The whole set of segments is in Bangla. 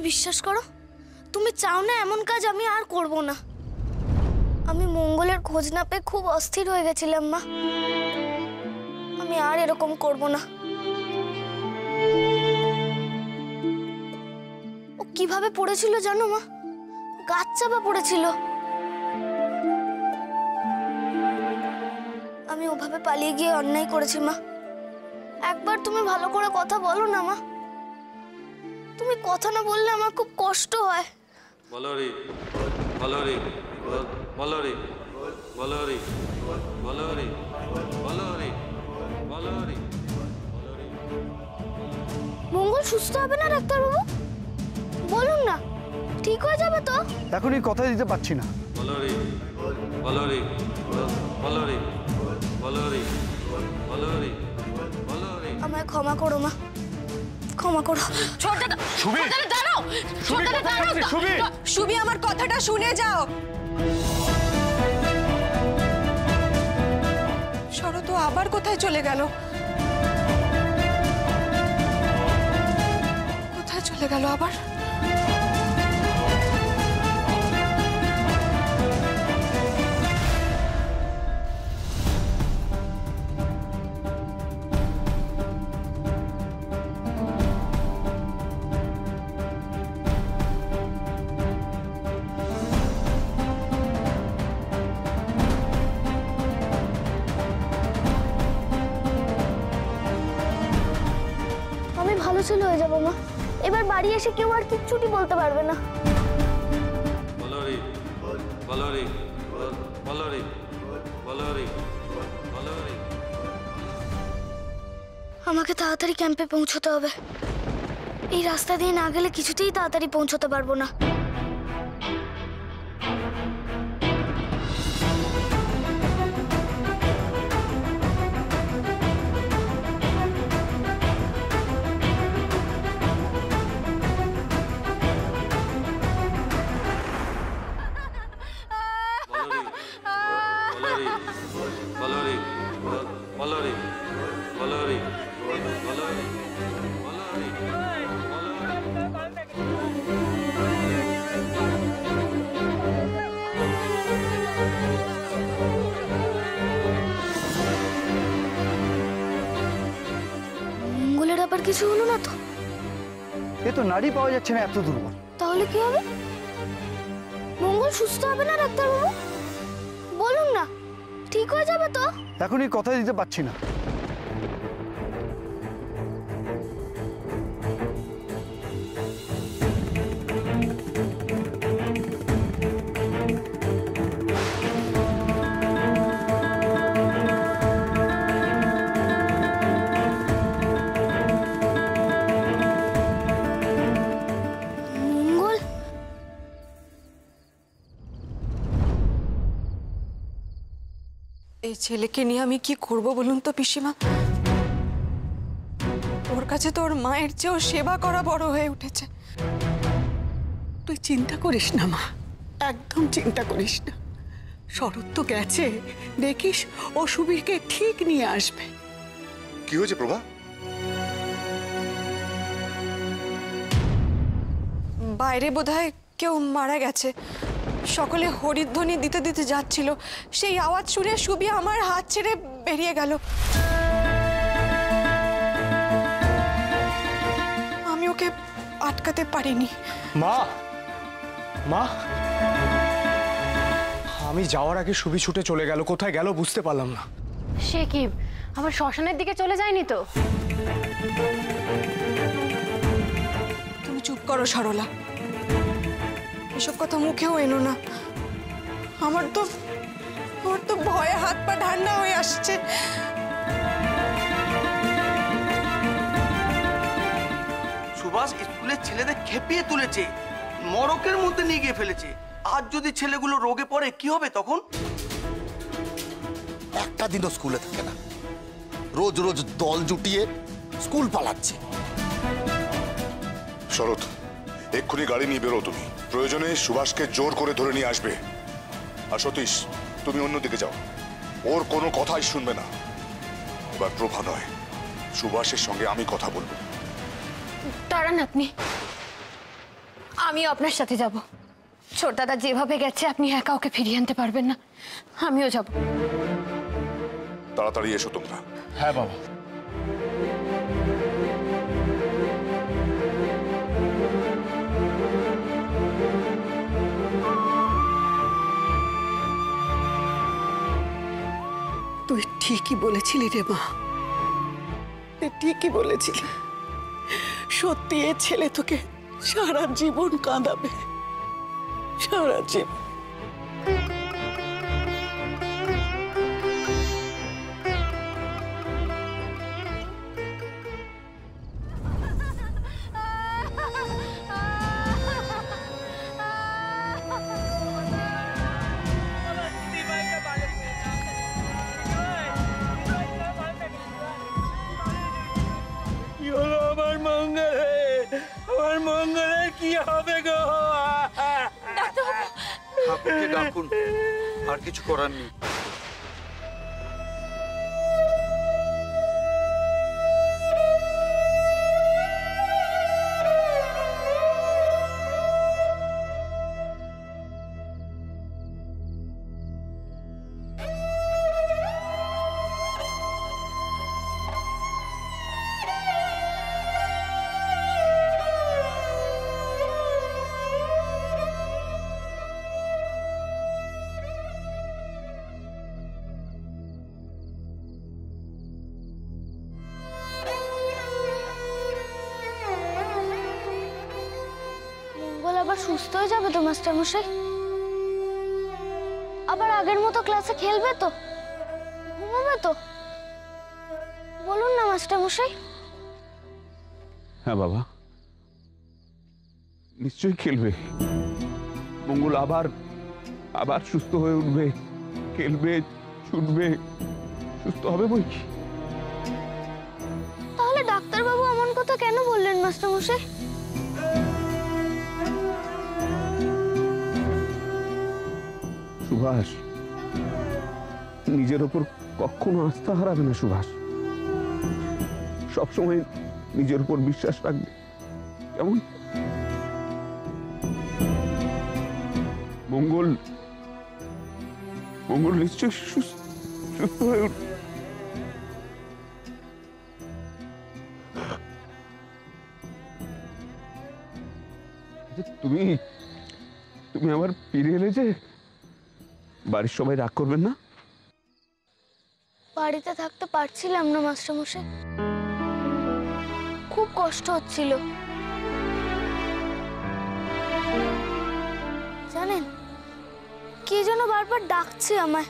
বিশ্বাস করো, তুমি চাও না এমন কাজ আমি আর করব না। আমি মঙ্গলের খোঁজ না পেয়ে খুব অস্থির হয়ে গেছিলাম মা। আমি আর এরকম করব না। ও কিভাবে পড়েছিল জানো মা? গাছ চাপা পড়েছিল। আমি ওভাবে পালিয়ে গিয়ে অন্যায় করেছি মা। একবার তুমি ভালো করে কথা বলো না মা। তুমি কথা না বললে আমার খুব কষ্ট হয়। বলো রে, বলো রে, বলো রে, বলো রে, বলো রে, বলো রে, বলো রে। মঙ্গল সুস্থ হবে না ডাক্তারবাবু? বলুন না, ঠিক হয়ে যাবে তো? এখনই কথা দিতে পারছি না। বলো রে, বলো রে, বলো রে, বলো রে, বলো রে, বলো রে। আমায় ক্ষমা করো মা, ক্ষমা করো। সুবি, দাঁড়াও, সুবি আমার কথাটা শুনে যাও। শরৎ আবার কোথায় চলে গেল? কোথায় চলে গেল আবার? ভালো ছিল হয়ে যাবো মা। এবার বাড়ি এসে কেউ আর কিচ্ছুটি বলতে পারবে না। বলো রে, বলো রে, বলো রে, বলো রে, বলো রে। আমাকে তাড়াতাড়ি ক্যাম্পে পৌঁছতে হবে। এই রাস্তা দিয়ে না গেলে কিছুতেই তাড়াতাড়ি পৌঁছতে পারবো না। মঙ্গলের আবার কিছু হলো না তো? এ তো নারী পাওয়া যাচ্ছে না, এত দুর্বল। তাহলে কি হবে? মঙ্গল সুস্থ হবে না ডাক্তারবাবু? বলুন না, ঠিক হয়ে যাবে তো? এখনই কথা দিতে পারছি না। এই ছেলেকে নিয়ে আমি কি করব বলুন তো পিসিমা? ওর কাছে তো ওর মায়ের চেয়েও সেবা করা বড় হয়ে উঠেছে। তুই চিন্তা করিস না মা, একদম চিন্তা করিস না। শরৎ তো গেছে, দেখিস ও সুবীরকে ঠিক নিয়ে আসবে। কি হয়েছে প্রভা? বাইরে বোধহয় কেউ মারা গেছে। সকলে হরিধ্বনি দিতে দিতে যাচ্ছিল, সেই আওয়াজ শুনে সুবি আমার হাত ছেড়ে বেরিয়ে গেল। আমি ওকে আটকাতে পারিনি। মা, মা, আমি যাওয়ার আগে সুবি ছুটে চলে গেল। কোথায় গেল বুঝতে পারলাম না। সে কি আবার শ্মশানের দিকে চলে যায়নি তো? তুমি চুপ করো সরলা, এসব কথা মুখেও এনো না। আমার তো ভয়ে হাত পা ঠান্ডা হয়ে আসছে। সুভাষ স্কুলের ছেলেদের খেপিয়ে তুলেছে, নরকের মধ্যে নিয়ে গিয়ে ফেলেছে। আজ যদি ছেলেগুলো রোগে পড়ে কি হবে তখন? একটা দিনও স্কুলে থাকে না, রোজ রোজ দল জুটিয়ে স্কুল পালাচ্ছে। শরৎ, এক্ষুনি গাড়ি নিয়ে বেরো। তুমি প্রয়োজনে সুভাষকে জোর করে ধরে নিয়ে আসবে। আর সতীশ, তুমি অন্যদিকে যাও, ওর কোনো কথাই শুনবে না। এবার প্রভা নয়, সুভাষের সঙ্গে আমি কথা বলবো। দাঁড়ান আপনি, আমিও আপনার সাথে যাব। ছোট দাদা যেভাবে গেছে আপনি একা ওকে ফিরিয়ে আনতে পারবেন না, আমিও যাব। তাড়াতাড়ি এসো তোমরা। হ্যাঁ বাবা। তুই ঠিকই বলেছিলি রে মা, তুই ঠিকই বলেছিলি। সত্যি এ ছেলে তোকে সারা জীবন কাঁদাবে, সারা জীবন। ঠাকুরকে ডাকুন, আর কিছু করার নেই। আবার সুস্থ হয়ে যাবে তো মাস্টার মশাই? আবার আগের মতো ক্লাসে খেলবে তো, ঘুমাবে তো? বলুন না মাস্টার মশাই। হ্যাঁ বাবা, নিশ্চয়ই খেলবে। মঙ্গল আবার আবার সুস্থ হয়ে উঠবে, খেলবে, ছুটবে, সুস্থ হবে বই কি। তাহলে ডাক্তারবাবু এমন কথা কেন বললেন মাস্টার মশাই? সুভাষ, নিজের ওপর কখনো আস্থা হারাবে না সুভাষ। সবসময় নিজের উপর বিশ্বাস রাখবে, কেমন? মঙ্গল মঙ্গল নিশ্চয় সুস্থ হয়ে উঠবে। তুমি তুমি আবার ফিরে এলে যে, বাড়ির সবাই রাগ করবেন না? বাড়িতে থাকতে পারছিলাম না মাস্টার মশাই, খুব কষ্ট হচ্ছিল। জানেন, কে যেন বারবার ডাকছে আমায়।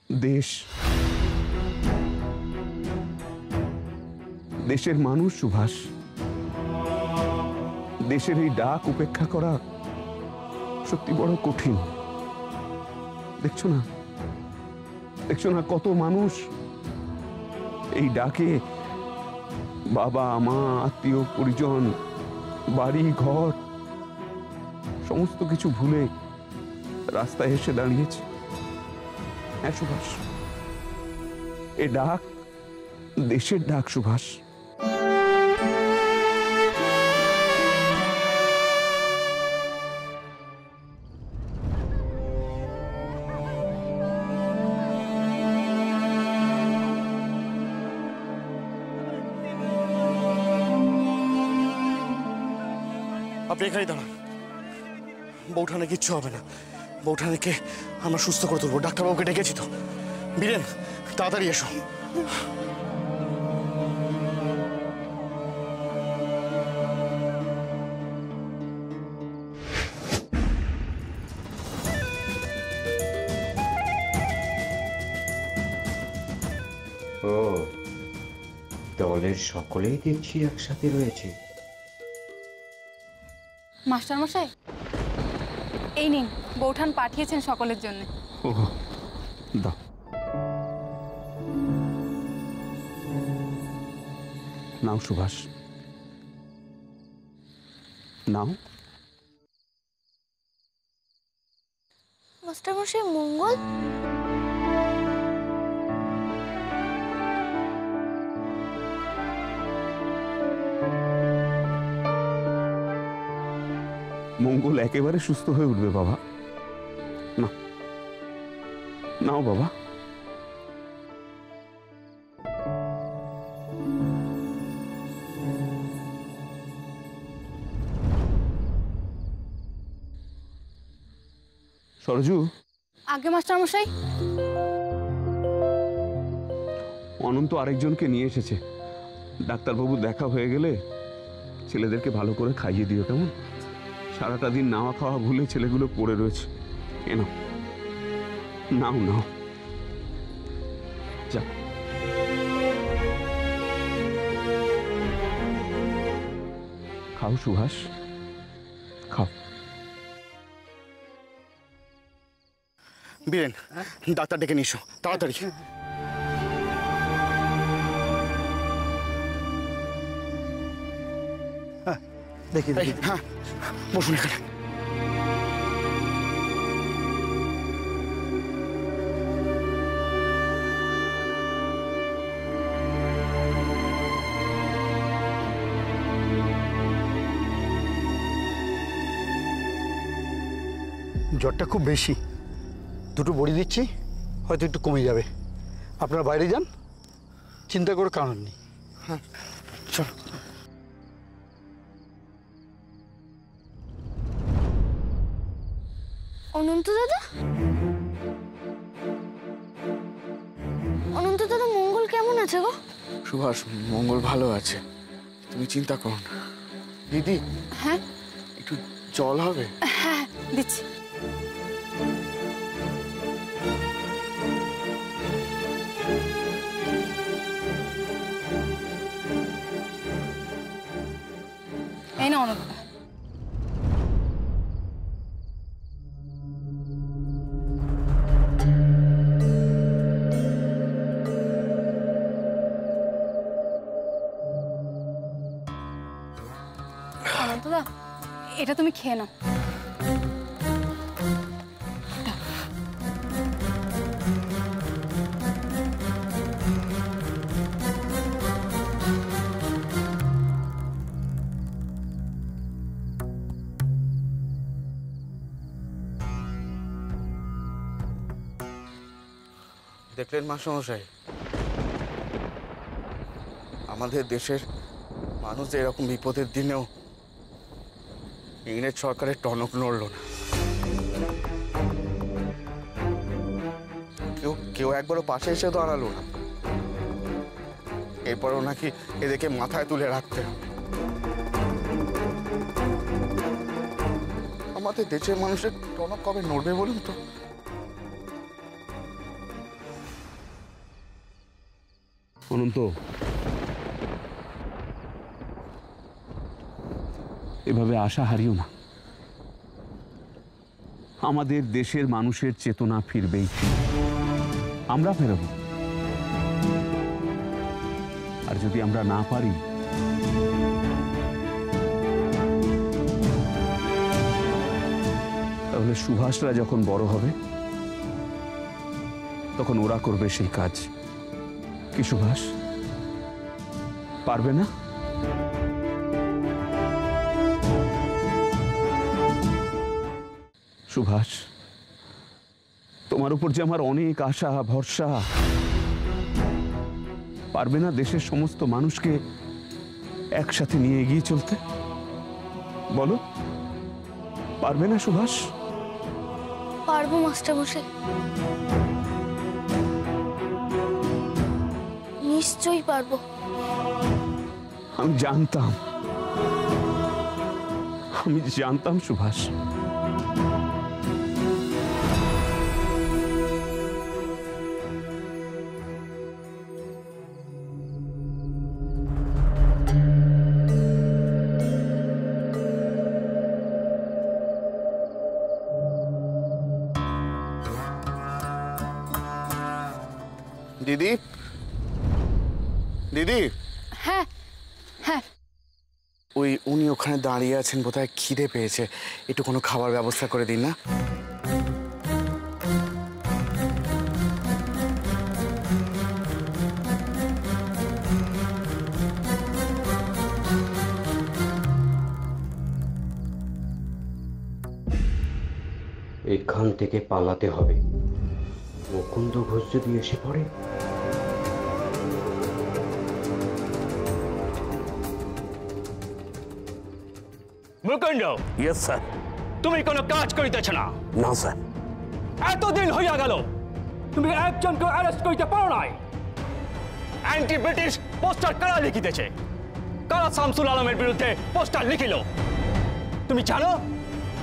দেশ, দেশের মানুষ সুভাষ। দেশের এই ডাক উপেক্ষা করা সত্যি বড় কঠিন। দেখছো না, দেখছো না কত মানুষ এই ডাকে বাবা মা, আত্মীয় পরিজন, বাড়ি ঘর সমস্ত কিছু ভুলে রাস্তায় এসে দাঁড়িয়েছে। হ্যাঁ সুভাষ, এ ডাক দেশের ডাক সুভাষ। আপনি এখানেই দাঁড়ান। বৌঠানে কিচ্ছু হবে না। বৌঠানেকে আমরা সুস্থ করে তুলবো। ডাক্তারবাবুকে ডেকেছি তো। বীরেন, তাড়াতাড়ি এসো। ও, দলের সকলেই দেখছি একসাথে রয়েছে। মাস্টার মশাই, এই নিন, বৌঠান পাঠিয়েছেন সকলের জন্য। ও দাও। নাও সুভাষ, নাও। মাস্টার মশাই, মঙ্গল? মঙ্গল একেবারে সুস্থ হয়ে উঠবে বাবা। না, নাও বাবা। সরজু। আগে মাস্টারমশাই। অনন্ত আরেকজনকে নিয়ে এসেছে। ডাক্তারবাবু দেখা হয়ে গেলে ছেলেদেরকে ভালো করে খাইয়ে দিও, কেমন? সারাটা দিন নাওয়া খাওয়া ভুলে ছেলেগুলো পড়ে রয়েছে। কেন? নাও নাও, যা। খাও সুভাষ, খাও। বীরেন, ডাক্তার ডেকে নিস তাড়াতাড়ি। দেখি দেখি। হ্যাঁ, বসুন এখানে। জ্বরটা খুব বেশি, দুটো বড়ি দিচ্ছি, হয়তো একটু কমে যাবে। আপনারা বাইরে যান, চিন্তা করে কারণ নেই। হ্যাঁ, চল। অনন্ত দাদা, অনন্ত দাদা, মঙ্গল কেমন আছে গো? সুভাষ, মঙ্গল ভালো আছে, তুমি চিন্তা করো না। দিদি। হ্যাঁ, একটু জল হবে? হ্যাঁ দিচ্ছি। এই না অনন্ত। অনন্তদা, এটা তুমি খেয়ে নাও। দেখলেন মাস্টারমশাই, আমাদের দেশের মানুষ এরকম বিপদের দিনেও ইংরেজ সরকারের টনক নড়ল না। কেউ একবারও পাশে এসে দাঁড়ালো না। এরপরও নাকি এদেরকে মাথায় তুলে রাখতে হবে। আমাদের দেশের মানুষের টনক কবে নড়বে বলুন তো? অনন্ত, এভাবে আশা হারিও না। আমাদের দেশের মানুষের চেতনা ফিরবেই, আমরা ফেরব। আর যদি আমরা না পারি, তাহলে সুভাষরা যখন বড় হবে তখন ওরা করবে সেই কাজ। কি সুভাষ, পারবে না? সুভাষ, তোমার উপর যে আমার অনেক আশা ভরসা। পারবে না দেশের সমস্ত মানুষকে একসাথে নিয়ে এগিয়ে চলতে? বলো, পারবে না সুভাষ? পারবো মাস্টারমশাই, নিশ্চয়ই পারবো। আমি জানতাম সুভাষ। দিদি, দিদি। হ্যাঁ হ্যাঁ। উনি ওখানে দাঁড়িয়ে আছেন, বোধহয় খিদে পেয়েছে, একটু কোনো খাবার ব্যবস্থা করে দিন না। এখান থেকে পালাতে হবে। মুকুন্দ ঘোষ যদি এসে পড়ে। Mukunda, yes sir. তুমি কোনো কাজ করিতেছ না। না স্যার। এতদিন হইয়া গেল তুমি একজনকে অ্যারেস্ট করিতে পারো নাই। অ্যান্টি ব্রিটিশ পোস্টার কারা লিখিতেছে? কারা শামসুল আলমের বিরুদ্ধে পোস্টার লিখিল? তুমি জানো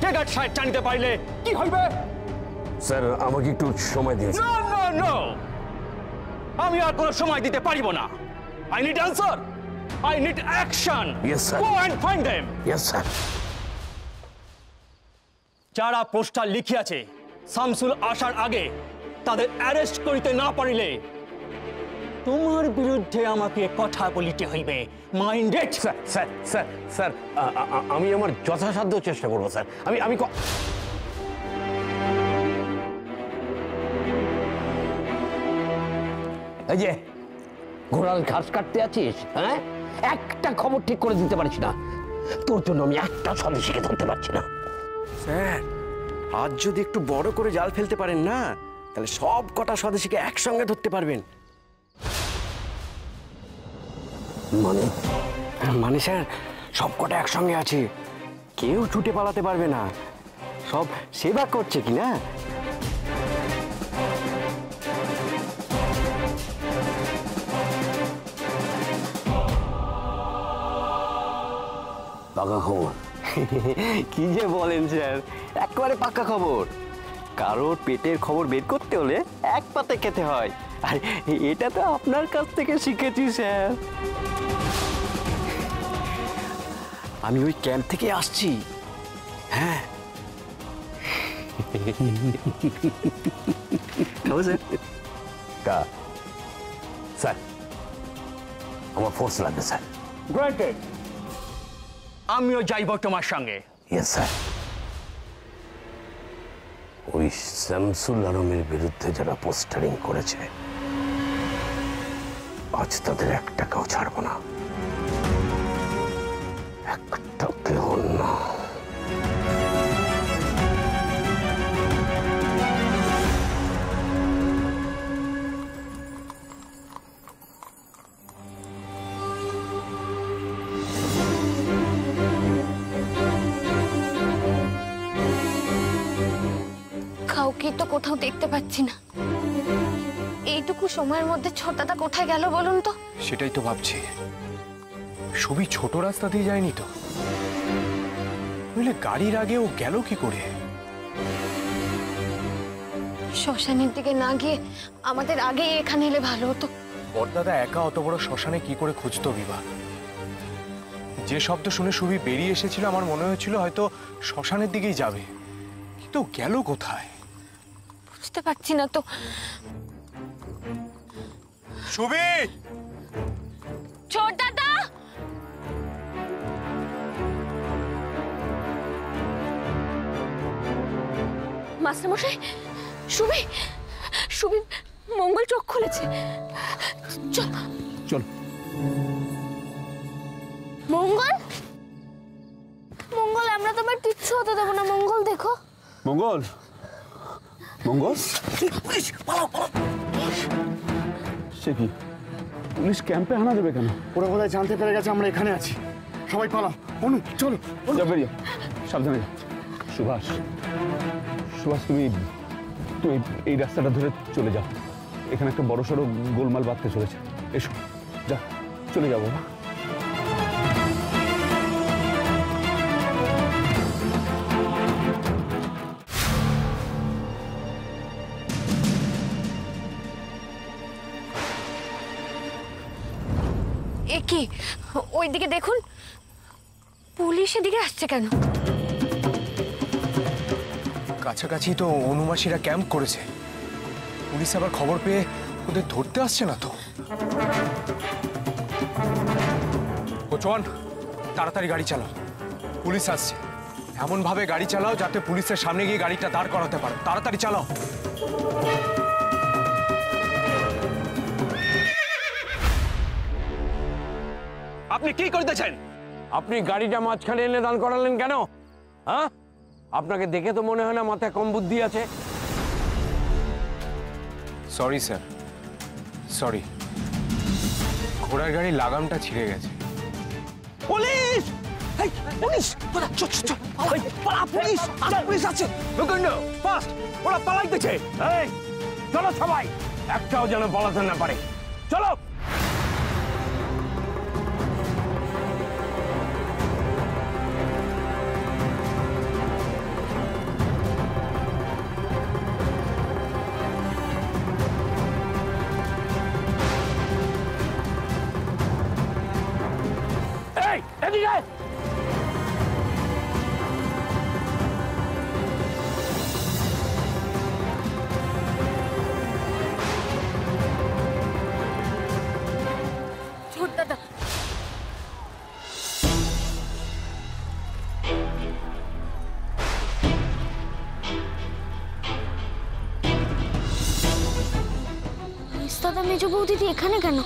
টেগাট সাহেব জানিতে পারলে কি হইবে? স্যার আমাকে একটু সময় দিন। নো নো নো, আমি আর কোনো সময় দিতে পারিব না। I need answer, I need action. Yes sir. Go and find them. Yes sir. যারা পোস্টার লিখিয়াছে শামসুল আসার আগে তাদের অ্যারেস্ট করিতে না পারিলে তোমার বিরুদ্ধে আমাকে কথা বলিতে হইবে। Minded? Sir sir sir sir আমি আমার যথাসাধ্য চেষ্টা করবো স্যার। আমি এই যে ঘোড়ার ঘাস কাটতে আছিস, হ্যাঁ? একটা খবর ঠিক করে দিতে পারছি না। তোর জন্য আমি একটা সন্দেশীকে ধরতে পারছি না। স্যার আজ যদি একটু বড় করে জাল ফেলতে পারেন না, তাহলে সব কটা স্বদেশীকে একসঙ্গে ধরতে পারবেন। মানে স্যার সব কটা একসঙ্গে আছে, কেউ ছুটে পালাতে পারবে না। সব সেবা করছে কি না? পাকা খবর। কি যে বলেন স্যার, একেবারে পাক্কা খবর। কারোর পেটের খবর বের করতে হলে এক পাতে খেতে হয়, আর এটা তো আপনার কাছ থেকে শিখেছি স্যার। আমি ওই ক্যাম্প থেকে আসছি। হ্যাঁ স্যার আমার ফোর্স লাগবে স্যার। গ্রান্টেড, আমিও যাইব তোমার সঙ্গে। Yes sir. ওই শামসুল আলমের বিরুদ্ধে যারা পোস্টারিং করেছে আজ তাদের এক টাকাও ছাড়বো না, একটা কেউ না। কাউকে তো কোথাও দেখতে পাচ্ছি না। এইটুকু সময়ের মধ্যে ছোটটা কোথায় গেল বলুন তো? সেটাই তো ভাবছি, সুবি ছোট রাস্তা দিয়ে যায়নি তো, নইলে গাড়ির আগে ও গেল কি করে? শ্মশানের দিকে না গিয়ে আমাদের আগে এখানে এলে ভালো হতো। বড়দাদা একা অত বড় শ্মশানে কি করে খুঁজতো বিভা? যে শব্দ শুনে সুবি বেরিয়ে এসেছিল আমার মনে হয়েছিল হয়তো শ্মশানের দিকেই যাবে, কিন্তু গেল কোথায় বুঝতে পারছি না তো। সুবি! ছোট দাদা! মাস্টারমশাই, সুবি সুবি মঙ্গল চোখ খুলেছে। চল চল। মঙ্গল, মঙ্গল আমরা তোমার কিচ্ছু হতে দেবো না। মঙ্গল দেখো। মঙ্গল, মঙ্গল, সে কি পুলিশ ক্যাম্পে হানা দেবে কেন? ওরা বোধহয় জানতে পেরে গেছে আমরা এখানে আছি। সবাই পালাও। অনু চলো। যা বেরিয়ে, সাবধানে যা। সুভাষ, সুভাষ তুমি তুই এই রাস্তাটা ধরে চলে যাও। এখানে একটা বড় সড়ো গোলমাল বাঁধতে চলেছে। এসো, যা চলে যাবো। এ কি, ওইদিকে দেখুন, পুলিশ এদিকে আসছে কেন? কাছাকাছি তো অনুমাসীরা ক্যাম্প করেছে, পুলিশ আবার খবর পেয়ে ওদের ধরতে আসছে না তো। কোচওয়ান, তাড়াতাড়ি গাড়ি চালাও, পুলিশ আসছে। এমন ভাবে গাড়ি চালাও যাতে পুলিশের সামনে গিয়ে গাড়িটা দাঁড় করাতে পারো। তাড়াতাড়ি চালাও। আপনি কি করতেছেন? আপনি গাড়িটা মাঝখানে এনে দান করালেন কেন? হ্যাঁ, আপনাকে দেখে তো মনে হয় না মাথায় কম বুদ্ধি আছে। Sorry sir, sorry. ঘোড়ার গাড়ির লাগামটা ছিঁড়ে গেছে। পুলিশ! এই, পুলিশ! চল, চল, চল, পালা, পালা, পুলিশ! পুলিশ আছে! মুকুন্দ, ফাস্ট! ওরা পালাইতেছে! এই, চলো সবাই! একটাও যেন পালাতে না পারে। চলো! এই, এদিকে আয়! ছোটদাদা, মেজো বৌদিদি এখানে কেন?